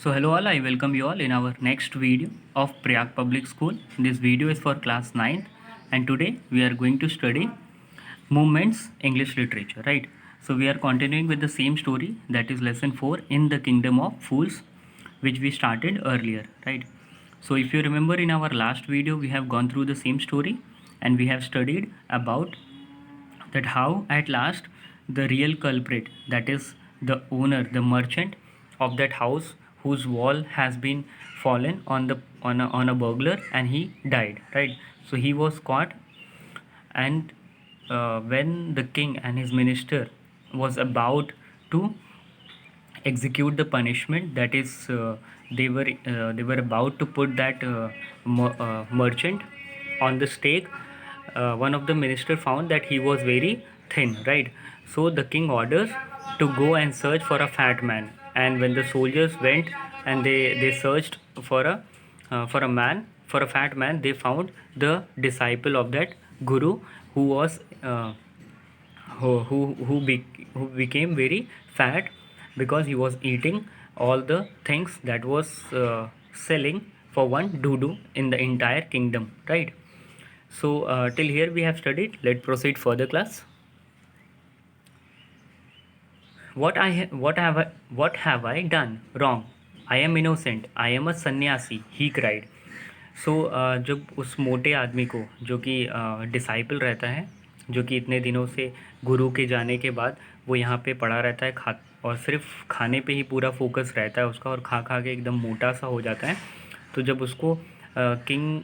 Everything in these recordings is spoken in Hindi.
So hello all, I welcome you all in our next video of Prayag Public School. This video is for class 9th and today we are going to study Movements English Literature, right? So we are continuing with the same story, that is lesson 4 in the Kingdom of Fools, which we started earlier, right? So if you remember, in our last video we have gone through the same story and we have studied about that how at last the real culprit, that is the owner, the merchant of that house whose wall has been fallen on the on a burglar, and he died, right? So he was caught, and when the king and his minister was about to execute the punishment, that is they were about to put that merchant on the stake. One of the minister found that he was very thin, right? So the king orders to go and search for a fat man, and when the soldiers went and they searched for a man, for a fat man, they found the disciple of that guru, who was who became very fat because he was eating all the things that was selling for one doodoo in the entire kingdom, right? So till here we have studied. Let's proceed further, class. What have I done wrong? I am innocent. I am a सन्यासी. He cried. सो जब उस मोटे आदमी को, जो कि डिसाइपल रहता है, जो कि इतने दिनों से गुरु के जाने के बाद वो यहाँ पे पड़ा रहता है, खा और सिर्फ खाने पे ही पूरा फोकस रहता है उसका, और खा खा के एकदम मोटा सा हो जाता है। तो जब उसको किंग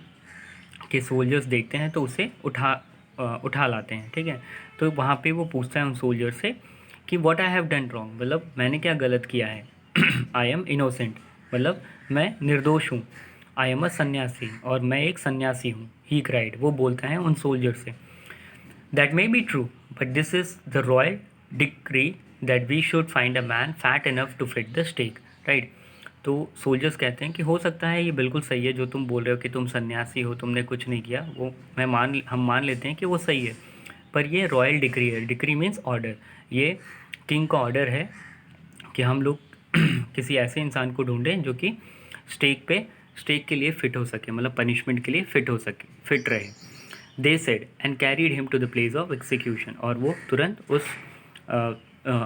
के सोल्जर्स देखते हैं तो उसे उठा लाते हैं, ठीक है। तो वहाँ पे वो पूछता है उन सोल्जर से कि what I have done wrong, मतलब मैंने क्या गलत किया है। आई एम इनोसेंट, मतलब मैं निर्दोष हूँ। आई एम अ सन्यासी, और मैं एक सन्यासी हूँ। ही क्राइड, वो बोलता है उन सोल्जर से। That may be true, but this is the royal decree that we should find a man fat enough to fit the stake, right. तो सोल्जर्स कहते हैं कि हो सकता है ये बिल्कुल सही है जो तुम बोल रहे हो कि तुम सन्यासी हो, तुमने कुछ नहीं किया, वो हम मान लेते हैं कि वो सही है, पर ये रॉयल डिक्री है। Decree means order. ये किंग का ऑर्डर है कि हम लोग किसी ऐसे इंसान को ढूंढें जो कि स्टेक के लिए फ़िट हो सके, मतलब पनिशमेंट के लिए फ़िट रहे। They said and carried him to the place of execution, और वो तुरंत उस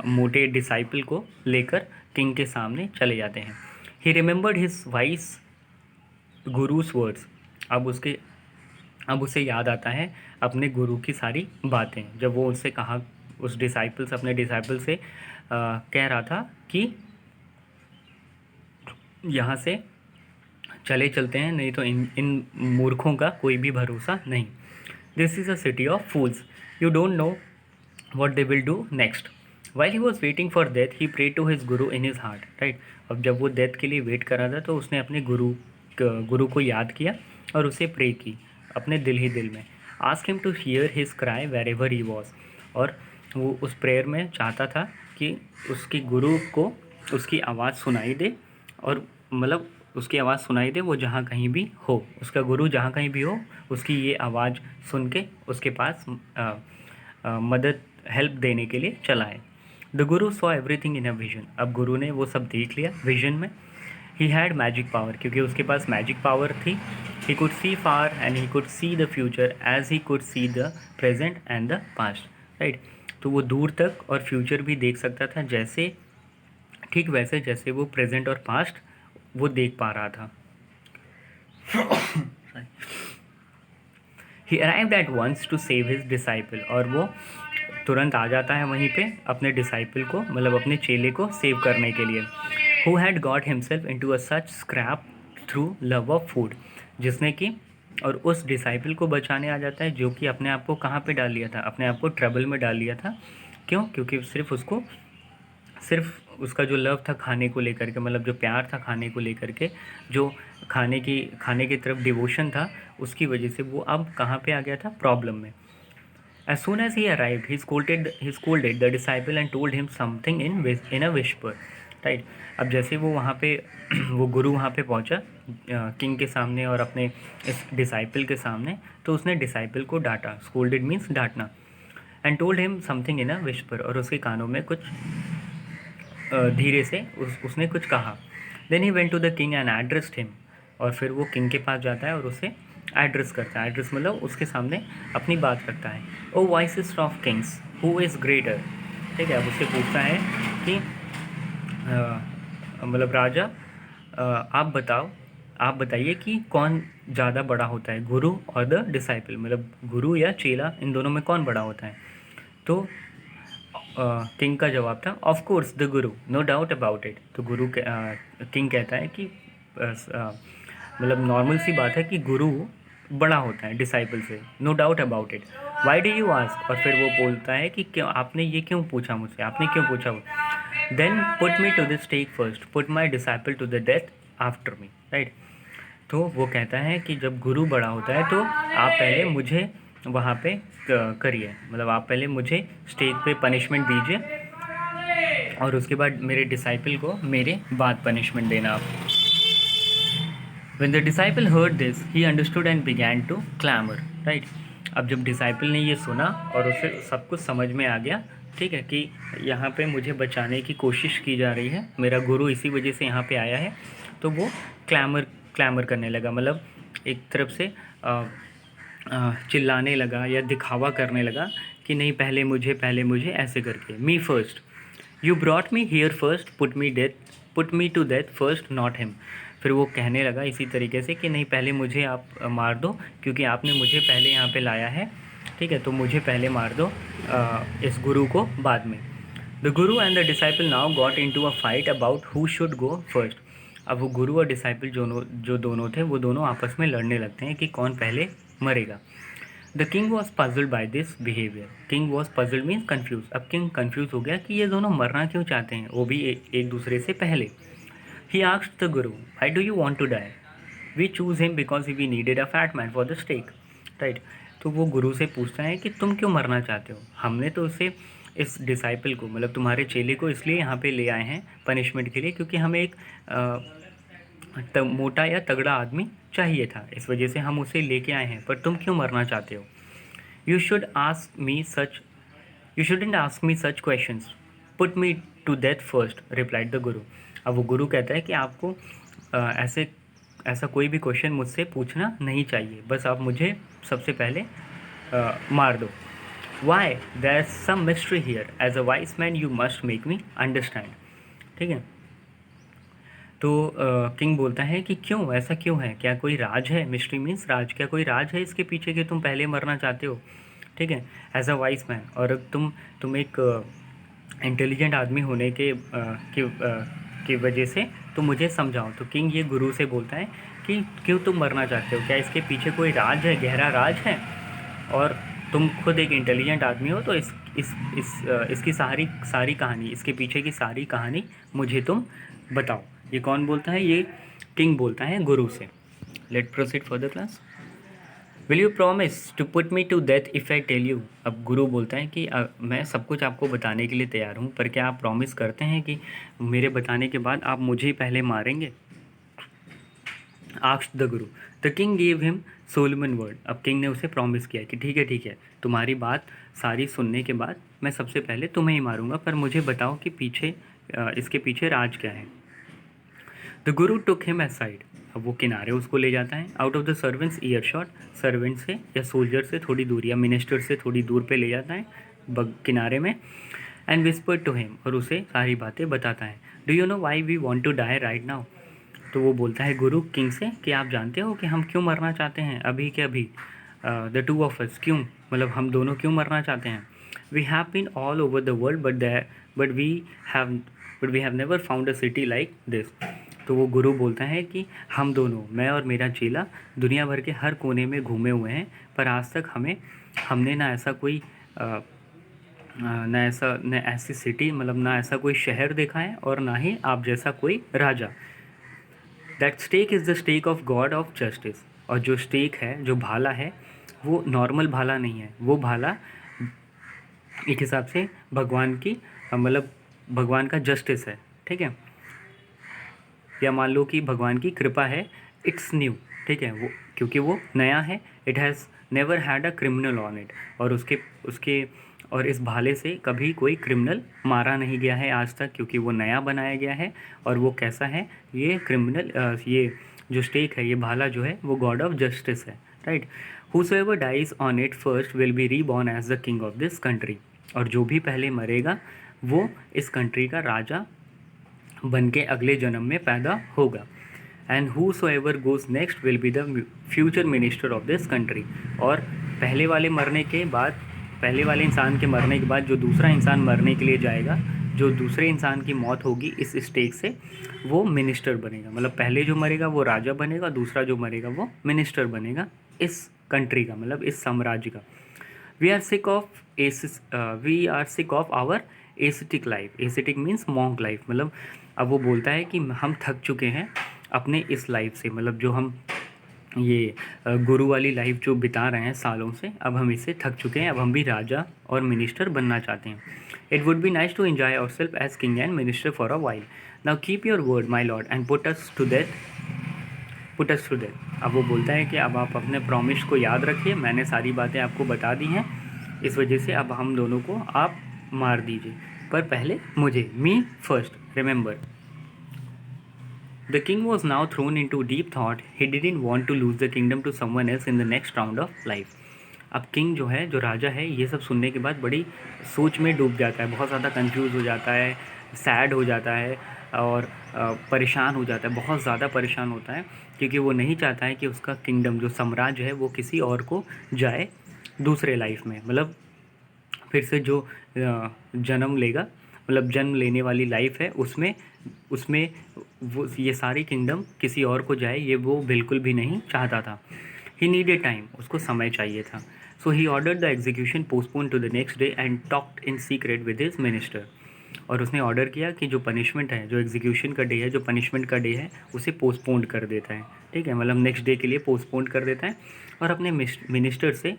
मोटे डिसाइपल को लेकर किंग के सामने चले जाते हैं। He remembered his wise guru's words, अब उसे याद आता है अपने गुरु की सारी बातें, जब वो उससे कहा, अपने डिसाइपल से कह रहा था कि यहाँ से चलते हैं, नहीं तो इन मूर्खों का कोई भी भरोसा नहीं। This is a city of fools, you don't know what they will do next. While he was waiting for death he pray to his guru in his heart, right. अब जब वो डेथ के लिए वेट कर रहा था तो उसने अपने गुरु को याद किया और उसे प्रे की अपने दिल ही दिल में। Ask him to hear his cry wherever he was, और वो उस प्रेयर में चाहता था कि उसके गुरु को उसकी आवाज़ सुनाई दे, और मतलब उसकी आवाज़ सुनाई दे वो जहाँ कहीं भी हो, उसका गुरु जहाँ कहीं भी हो, उसकी ये आवाज़ सुन के उसके पास मदद हेल्प देने के लिए चला है। The Guru saw everything in a vision, अब गुरु ने वो सब देख लिया विजन में। ही हैड मैजिक पावर, क्योंकि उसके पास मैजिक पावर थी। He could see far and he could see the future as he could see the present and the past, right. तो वो दूर तक और फ्यूचर भी देख सकता था, जैसे ठीक वैसे जैसे वो प्रेजेंट और पास्ट वो देख पा रहा था। He arrived at once to save his disciple, और वो तुरंत आ जाता है वहीं पे अपने डिसाइपल को, मतलब अपने चेले को सेव करने के लिए। Who had got himself into a such scrap through love of food, जिसने कि और उस डिसाइपल को बचाने आ जाता है जो कि अपने आप को कहाँ पे डाल लिया था, अपने आप को ट्रबल में डाल लिया था। क्यों? क्योंकि सिर्फ उसका जो लव था खाने को लेकर के, मतलब जो प्यार था खाने को लेकर के, जो खाने की तरफ डिवोशन था, उसकी वजह से वो अब कहाँ पे आ गया था, प्रॉब्लम में। As soon as he arrived, he scolded the disciple and told him something in a whisper, right। अब जैसे वो वहाँ पे वो गुरु वहाँ पे पहुँचा किंग के सामने और अपने इस डिसाइपल के सामने, तो उसने डिसाइपल को डांटा। स्कोल्डेड मीन्स डांटना। And told him something in a whisper, और उसके कानों में कुछ धीरे से उसने कुछ कहा। Then he went to the king and addressed him, और फिर वो किंग के पास जाता है और उसे एड्रेस करता है। एड्रेस मतलब उसके सामने अपनी बात रखता है। O wisest of kings who is greater, ठीक है। अब उससे पूछता है कि मतलब राजा, आप बताओ, आप बताइए कि कौन ज़्यादा बड़ा होता है, गुरु और द डिसाइपल, मतलब गुरु या चेला, इन दोनों में कौन बड़ा होता है। तो किंग का जवाब था of course the Guru, no doubt about it. तो किंग कहता है कि मतलब नॉर्मल सी बात है कि गुरु बड़ा होता है डिसाइपल से, no doubt about it. Why do you ask, और फिर वो बोलता है कि क्यों आपने ये क्यों पूछा मुझसे, आपने क्यों पूछा वो। Then put me to the stake first, put my disciple to the death after me, right. तो वो कहता है कि जब गुरु बड़ा होता है तो आप पहले मुझे वहाँ पे करिए, मतलब आप पहले मुझे स्टेज पे पनिशमेंट दीजिए और उसके बाद मेरे डिसाइपल को मेरे बाद पनिशमेंट देना आप। When the disciple heard this, he understood and began to clamor, right? अब जब डिसाइपल ने ये सुना और उसे सब कुछ समझ में आ गया, ठीक है, कि यहाँ पे मुझे बचाने की कोशिश की जा रही है, मेरा गुरु इसी वजह से यहाँ पे आया है, तो वो क्लैमर करने लगा, मतलब एक तरफ से चिल्लाने लगा या दिखावा करने लगा कि नहीं, पहले मुझे ऐसे करके, me first, you brought me here first, put me to death first, not him. फिर वो कहने लगा इसी तरीके से कि नहीं, पहले मुझे आप मार दो क्योंकि आपने मुझे पहले यहाँ पे लाया है, ठीक है, तो मुझे पहले मार दो, इस गुरु को बाद में। The guru and the disciple now got into a fight about who should go first. अब वो गुरु और डिसाइपल जो दोनों थे, वो दोनों आपस में लड़ने लगते हैं कि कौन पहले मरेगा। The king was puzzled by this behaviour, king was puzzled means confuse. अब किंग कन्फ्यूज हो गया कि ये दोनों मरना क्यों चाहते हैं, वो भी एक दूसरे से पहले। He asked the guru, why do you want to die, we choose him because we needed a fat man for the stake, right. तो वो गुरु से पूछता है कि तुम क्यों मरना चाहते हो, हमने तो उसे, इस डिसाइपल को, मतलब तुम्हारे चेले को इसलिए यहाँ पे ले आए हैं पनिशमेंट के लिए क्योंकि हमें एक मोटा या तगड़ा आदमी चाहिए था, इस वजह से हम उसे लेके आए हैं, पर तुम क्यों मरना चाहते हो। You should ask me such you shouldn't ask me such questions, put me to death first, replied the guru. अब वो गुरु कहता है कि आपको ऐसा कोई भी क्वेश्चन मुझसे पूछना नहीं चाहिए, बस आप मुझे सबसे पहले मार दो। Why, there is some mystery here, as a wise man you must make me understand, ठीक है। तो किंग बोलता है कि क्यों, ऐसा क्यों है, क्या कोई राज है, मिस्ट्री मीन्स राज, क्या कोई राज है इसके पीछे कि तुम पहले मरना चाहते हो, ठीक है, एज अ वाइज मैन। और तुम एक इंटेलिजेंट आदमी होने की वजह से तुम मुझे समझाओ। तो किंग ये गुरु से बोलता है कि क्यों तुम मरना चाहते हो, क्या इसके पीछे कोई राज है, गहरा राज है, और तुम खुद एक इंटेलिजेंट आदमी हो, तो इसकी सारी कहानी, इसके पीछे की सारी कहानी मुझे तुम बताओ। ये कौन बोलता है, ये किंग बोलता है गुरु से। Let proceed for the class. Will you promise to put me to death if I tell you. अब गुरु बोलता है कि मैं सब कुछ आपको बताने के लिए तैयार हूँ, पर क्या आप प्रॉमिस करते हैं कि मेरे बताने के बाद आप मुझे ही पहले मारेंगे। Asked the Guru. The king gave him Solomon word. अब किंग ने उसे प्रॉमिस किया कि ठीक है, तुम्हारी बात सारी सुनने के बाद मैं सबसे पहले तुम्हें ही मारूंगा, पर मुझे बताओ कि इसके पीछे राज क्या है। The Guru took him aside. अब वो किनारे उसको ले जाता है, out of the servants year shot, servant से या सोल्जर से थोड़ी दूर या मिनिस्टर से थोड़ी दूर पे ले जाता है किनारे में, एंड विस्पर टू हिम, और उसे सारी बातें बताता है। Do you know why we want to die right now. तो वो बोलता है गुरु किंग से कि आप जानते हो कि हम क्यों मरना चाहते हैं अभी के अभी। द टू ऑफ अस, क्यों, मतलब हम दोनों क्यों मरना चाहते हैं। We have been all over the world but we have never found a city like this. तो वो गुरु बोलता है कि हम दोनों, मैं और मेरा चेला, दुनिया भर के हर कोने में घूमे हुए हैं, पर आज तक हमने ना ऐसा कोई न ऐसी सिटी, मतलब ना ऐसा कोई शहर देखा है, और ना ही आप जैसा कोई राजा। That stake is the stake of God of justice. और जो स्टेक है, जो भाला है, वो नॉर्मल भाला नहीं है, वो भाला एक हिसाब से भगवान की, मतलब भगवान का जस्टिस है, ठीक है, या मान लो कि भगवान की कृपा है। इट्स न्यू, ठीक है, वो क्योंकि वो नया है। It has never had a criminal on it, और उसके और इस भाले से कभी कोई क्रिमिनल मारा नहीं गया है आज तक, क्योंकि वो नया बनाया गया है। और वो कैसा है, ये क्रिमिनल ये जो स्टेक है, ये भाला जो है वो गॉड ऑफ जस्टिस है, right. Whosoever dies on it first will be reborn as the king of this country. और जो भी पहले मरेगा वो इस कंट्री का राजा बन के अगले जन्म में पैदा होगा। And whosoever goes next will be the future minister of this country। और पहले वाले मरने के बाद, पहले वाले इंसान के मरने के बाद जो दूसरा इंसान मरने के लिए जाएगा, जो दूसरे इंसान की मौत होगी इस स्टेक से, वो मिनिस्टर बनेगा। मतलब पहले जो मरेगा वो राजा बनेगा, दूसरा जो मरेगा वो मिनिस्टर बनेगा इस कंट्री का, मतलब इस साम्राज्य का। We are sick of our aesthetic life. Aesthetic means monk life. मतलब अब वो बोलता है कि हम थक चुके हैं अपने इस लाइफ से, मतलब जो हम ये गुरु वाली लाइफ जो बिता रहे हैं सालों से, अब हम इससे थक चुके हैं, अब हम भी राजा और मिनिस्टर बनना चाहते हैं। It would be nice to enjoy our self as king and minister for a while. Now keep your word my lord and put us to death. अब वो बोलता है कि अब आप अपने प्रॉमिस को याद रखिए, मैंने सारी बातें आपको बता दी हैं, इस वजह से अब हम दोनों को आप मार दीजिए, पर पहले मुझे, me first, remember. The king was now thrown into deep thought. He didn't want to lose the kingdom to someone else in the next round of life. अब किंग जो है, जो राजा है, ये सब सुनने के बाद बड़ी सोच में डूब जाता है, बहुत ज़्यादा कंफ्यूज हो जाता है, सैड हो जाता है और परेशान हो जाता है, बहुत ज़्यादा परेशान होता है, क्योंकि वो नहीं चाहता है कि उसका किंगडम, जो साम्राज्य है, वो किसी और को जाए दूसरे लाइफ में। मतलब फिर से जो जन्म लेगा, मतलब जन्म लेने वाली लाइफ है, उसमें उसमें वो ये सारी किंगडम किसी और को जाए, ये वो बिल्कुल भी नहीं चाहता था। ही नीडेड टाइम, उसको समय चाहिए था। So he ordered the execution postpone to the next day and talked in secret with his minister. और उसने ऑर्डर किया कि जो पनिशमेंट है, जो एग्जीक्यूशन का डे है, जो पनिशमेंट का डे है, उसे पोस्टपोन कर देता है, ठीक है, मतलब नेक्स्ट डे के लिए पोस्टपोन कर देता है और अपने मिनिस्टर से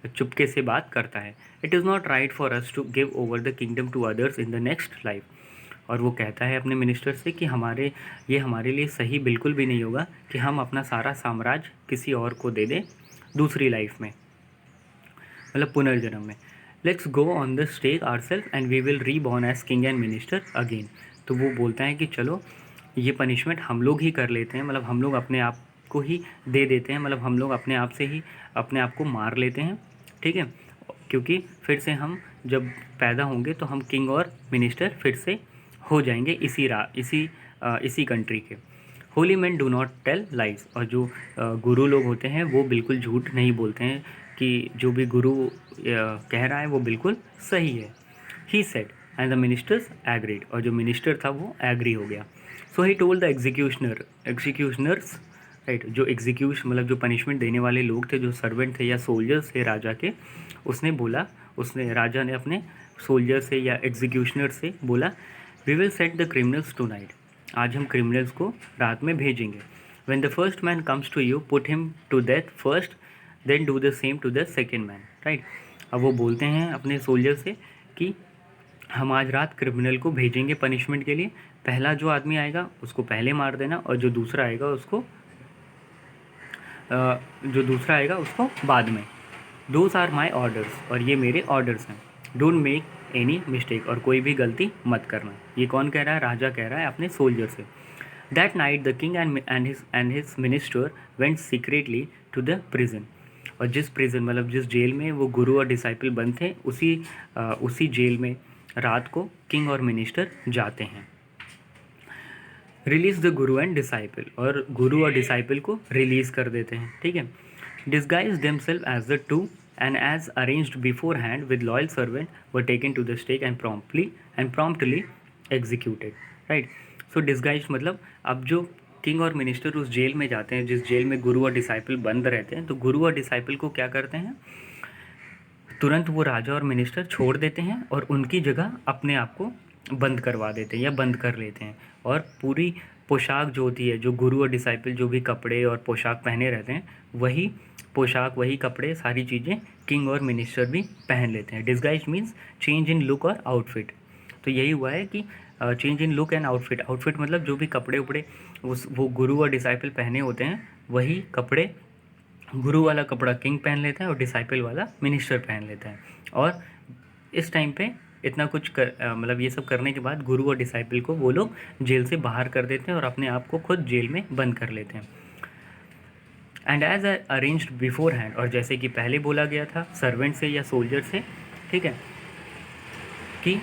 चुपके से बात करता है। It is not right for us to give over the kingdom to others in the next life. और वो कहता है अपने मिनिस्टर से कि ये हमारे लिए सही बिल्कुल भी नहीं होगा कि हम अपना सारा साम्राज्य किसी और को दे दें दूसरी लाइफ में, मतलब पुनर्जन्म में। Let's go on the stake our self and we will reborn as king and minister again. तो वो बोलता है कि चलो ये पनिशमेंट हम लोग ही कर लेते हैं, मतलब हम लोग अपने आप को ही दे देते हैं, मतलब हम लोग अपने आप से ही अपने आप को मार लेते हैं, ठीक है, क्योंकि फिर से हम जब पैदा होंगे तो हम किंग और मिनिस्टर फिर से हो जाएंगे इसी कंट्री के। Holy man do not tell lies. और जो गुरु लोग होते हैं वो बिल्कुल झूठ नहीं बोलते हैं, कि जो भी गुरु कह रहा है वो बिल्कुल सही है। He said and the ministers agreed. और जो मिनिस्टर था वो एग्री हो गया। सो ही टोल्ड द एग्जीक्यूशनर्स, राइट, जो मतलब जो पनिशमेंट देने वाले लोग थे, जो सर्वेंट थे या सोल्जर्स थे राजा के, राजा ने अपने सोल्जर से या एग्जीक्यूशनर से बोला, we will set the criminals tonight. आज हम क्रिमिनल्स को रात में भेजेंगे। When the first man comes to you put him to death first, then do the same to the second man, right. अब वो बोलते हैं अपने सोल्जर से कि हम आज रात क्रिमिनल को भेजेंगे पनिशमेंट के लिए, पहला जो आदमी आएगा उसको पहले मार देना, और जो दूसरा आएगा उसको बाद में। Those are my orders. और ये मेरे ऑर्डर्स हैं। Don't make any mistake. और कोई भी गलती मत करना। ये कौन कह रहा है? राजा कह रहा है अपने सोल्जर से। That night the king and his minister went secretly to the prison. और जिस प्रिजन, मतलब जिस जेल में वो गुरु और डिसाइपल बंद थे, उसी जेल में रात को किंग और मिनिस्टर जाते हैं। Release the guru and disciple. और गुरु और डिसाइपल को रिलीज कर देते हैं, ठीक है। Disguise themselves as the two and as arranged beforehand with loyal servant were taken to the stake and promptly executed, right। so disguised मतलब अब जो किंग और मिनिस्टर उस जेल में जाते हैं जिस जेल में गुरु और डिसाइपल बंद रहते हैं, तो गुरु और डिसाइपल को क्या करते हैं, तुरंत वो राजा और मिनिस्टर छोड़ देते हैं और उनकी जगह अपने आप को बंद करवा देते हैं या बंद कर लेते हैं। और पूरी पोशाक जो होती है, जो गुरु और डिसाइपल जो भी कपड़े और पोशाक पहने रहते हैं, वही पोशाक, वही कपड़े, सारी चीज़ें किंग और मिनिस्टर भी पहन लेते हैं। Disguise means change in look और आउटफिट। तो यही हुआ है कि change in look and outfit मतलब जो भी कपड़े उपड़े वो गुरु और डिसाइपल पहने होते हैं, वही कपड़े गुरु वाला कपड़ा किंग पहन लेता है और डिसाइपल वाला मिनिस्टर पहन लेता है। और इस टाइम पे इतना कुछ मतलब ये सब करने के बाद गुरु और डिसाइपल को वो लोग जेल से बाहर कर देते हैं और अपने आप को खुद जेल में बंद कर लेते हैं। And as arranged beforehand, और जैसे कि पहले बोला गया था सर्वेंट से या सोल्जर से, ठीक है, कि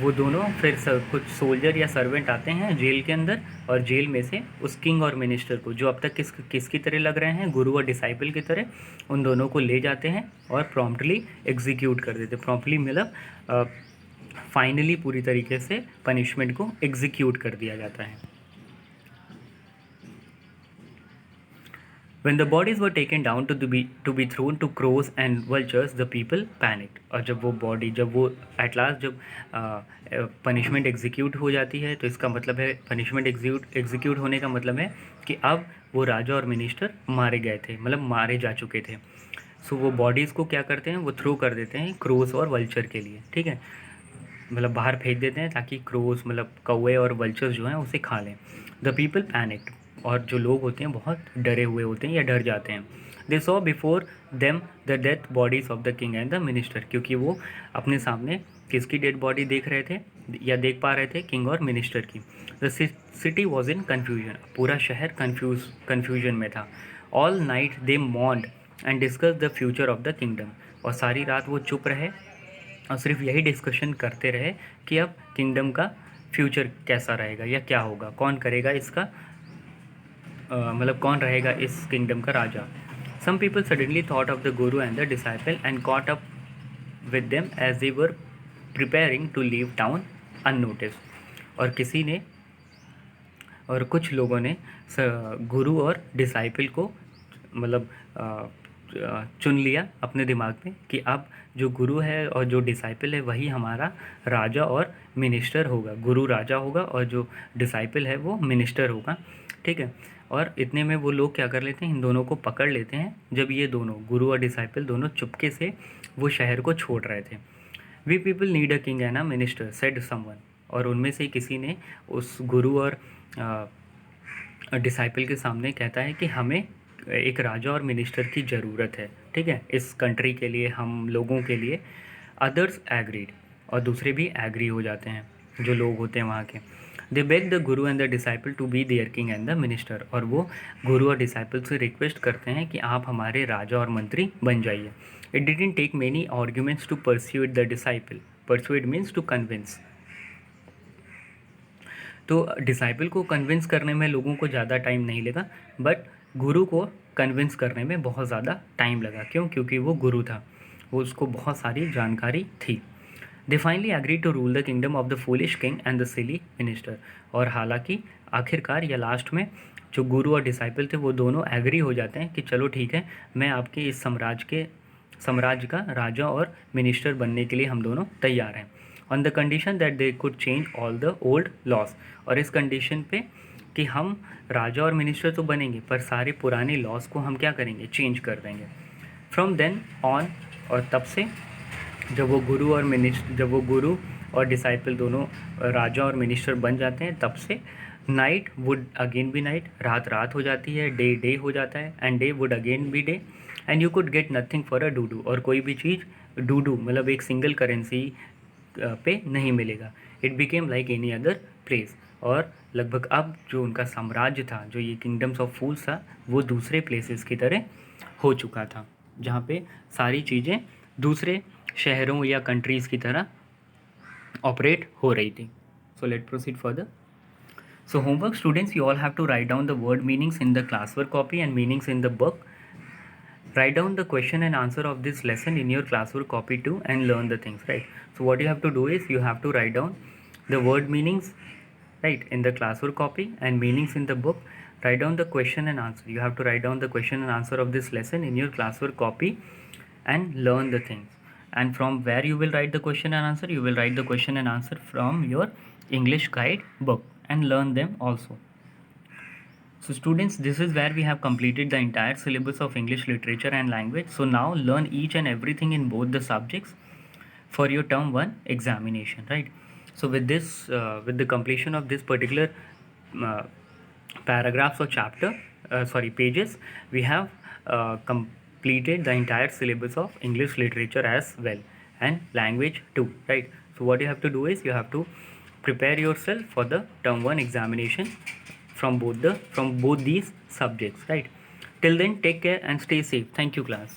वो दोनों फिर कुछ सोल्जर या सर्वेंट आते हैं जेल के अंदर, और जेल में से उस किंग और मिनिस्टर को, जो अब तक किसकी तरह लग रहे हैं, गुरु और डिसाइपल की तरह, उन दोनों को ले जाते हैं और प्रॉम्प्टली एग्जीक्यूट कर देते। प्रॉम्प्टली मतलब फाइनली पूरी तरीके से पनिशमेंट को एग्जीक्यूट कर दिया जाता है। When the bodies were taken down to be thrown to crows and vultures, the people panicked. और जब वो at last जब पनिशमेंट एग्जीक्यूट हो जाती है, तो इसका मतलब है पनिशमेंट एग्जीक्यूट होने का मतलब है कि अब वो राजा और मिनिस्टर मारे गए थे, मतलब मारे जा चुके थे। सो वो बॉडीज़ को क्या करते हैं, वो थ्रो कर देते हैं क्रोस और वल्चर के लिए, ठीक है, मतलब बाहर फेंक देते हैं ताकि क्रोस मतलब कौवे और वल्चर्स जो हैं उसे खा लें। द पीपल पैनिक्ड, और जो लोग होते हैं बहुत डरे हुए होते हैं या डर जाते हैं। They saw before them the death bodies of the king and the minister, क्योंकि वो अपने सामने किसकी डेड बॉडी देख रहे थे या देख पा रहे थे, किंग और मिनिस्टर की। The city was in confusion, पूरा शहर कन्फ्यूजन में था। All night they mourned and discuss the future of the kingdom, और सारी रात वो चुप रहे और सिर्फ यही डिस्कशन करते रहे कि अब किंगडम का फ्यूचर कैसा रहेगा या क्या होगा, कौन करेगा इसका मतलब कौन रहेगा इस किंगडम का राजा। Some people suddenly thought of the guru and the disciple and caught up with them as they were preparing to leave town unnoticed, और कुछ लोगों ने गुरु और डिसाइपल को मतलब चुन लिया अपने दिमाग में कि अब जो गुरु है और जो डिसाइपल है वही हमारा राजा और मिनिस्टर होगा। गुरु राजा होगा और जो डिसाइपल है वो मिनिस्टर होगा, ठीक है। और इतने में वो लोग क्या कर लेते हैं, इन दोनों को पकड़ लेते हैं जब ये दोनों गुरु और डिसाइपल दोनों चुपके से वो शहर को छोड़ रहे थे। We people need a king and a minister said someone, और उनमें से किसी ने उस गुरु और डिसाइपल के सामने कहता है कि हमें एक राजा और मिनिस्टर की ज़रूरत है, ठीक है, इस कंट्री के लिए, हम लोगों के लिए। अदर्स एग्रीड, और दूसरे भी एग्री हो जाते हैं जो लोग होते हैं वहाँ के। They beg the guru and the disciple to be their king and the minister, और वो गुरु और डिसाइपल से रिक्वेस्ट करते हैं कि आप हमारे राजा और मंत्री बन जाइए। It didn't take many arguments to persuade the disciple, persuade means to convince. तो डिसाइपल को कन्विंस करने में लोगों को ज़्यादा टाइम नहीं लगा, बट गुरु को कन्विंस करने में बहुत ज़्यादा टाइम लगा। क्यों? क्योंकि वो गुरु था, वो उसको बहुत सारी जानकारी थी। They finally agree to rule the kingdom of the foolish king and the silly minister, और हालांकि आखिरकार या लास्ट में जो गुरु और डिसाइपल थे वो दोनों एग्री हो जाते हैं कि चलो ठीक है, मैं आपके इस साम्राज्य का राजा और मिनिस्टर बनने के लिए हम दोनों तैयार हैं, on the condition that they could change all the old loss, और इस कंडीशन पे कि हम राजा और मिनिस्टर तो बनेंगे पर सारे पुराने लॉस को हम क्या करेंगे, चेंज कर देंगे। फ्रॉम देन ऑन, और तब से जब वो गुरु और डिसाइपल दोनों राजा और मिनिस्टर बन जाते हैं, तब से night would again be night, रात हो जाती है, डे हो जाता है, and day would again be day, and you could get nothing for a डूडू, और कोई भी चीज़ डूडू मतलब एक सिंगल करेंसी पे नहीं मिलेगा। It became like any other place, और लगभग अब जो उनका साम्राज्य था, जो ये किंगडम्स ऑफ फूल्स था, वो दूसरे प्लेसेस की तरह हो चुका था, जहाँ पे सारी चीज़ें दूसरे शहरों या कंट्रीज़ की तरह ऑपरेट हो रही थी। So let proceed further. So homework students, you all have to write down the word meanings in the classwork copy and meanings in the book. Write down the question and answer of this lesson in your classwork copy too and learn the things, right? So what you have to do is you have to write down the word meanings, right, in the classwork copy and meanings in the book. Write down the question and answer. You have to write down the question and answer of this lesson in your classwork copy and learn the things. And from where you will write the question and answer, you will write the question and answer from your English guide book and learn them also. So students, this is where we have completed the entire syllabus of English literature and language. So now learn each and everything in both the subjects for your term 1 examination, right? So with this, with the completion of this particular paragraphs or pages, we have completed the entire syllabus of English literature as well, and language too, right? So what you have to do is you have to prepare yourself for the term 1 examination from both these subjects, right? Till then, take care and stay safe. Thank you, class.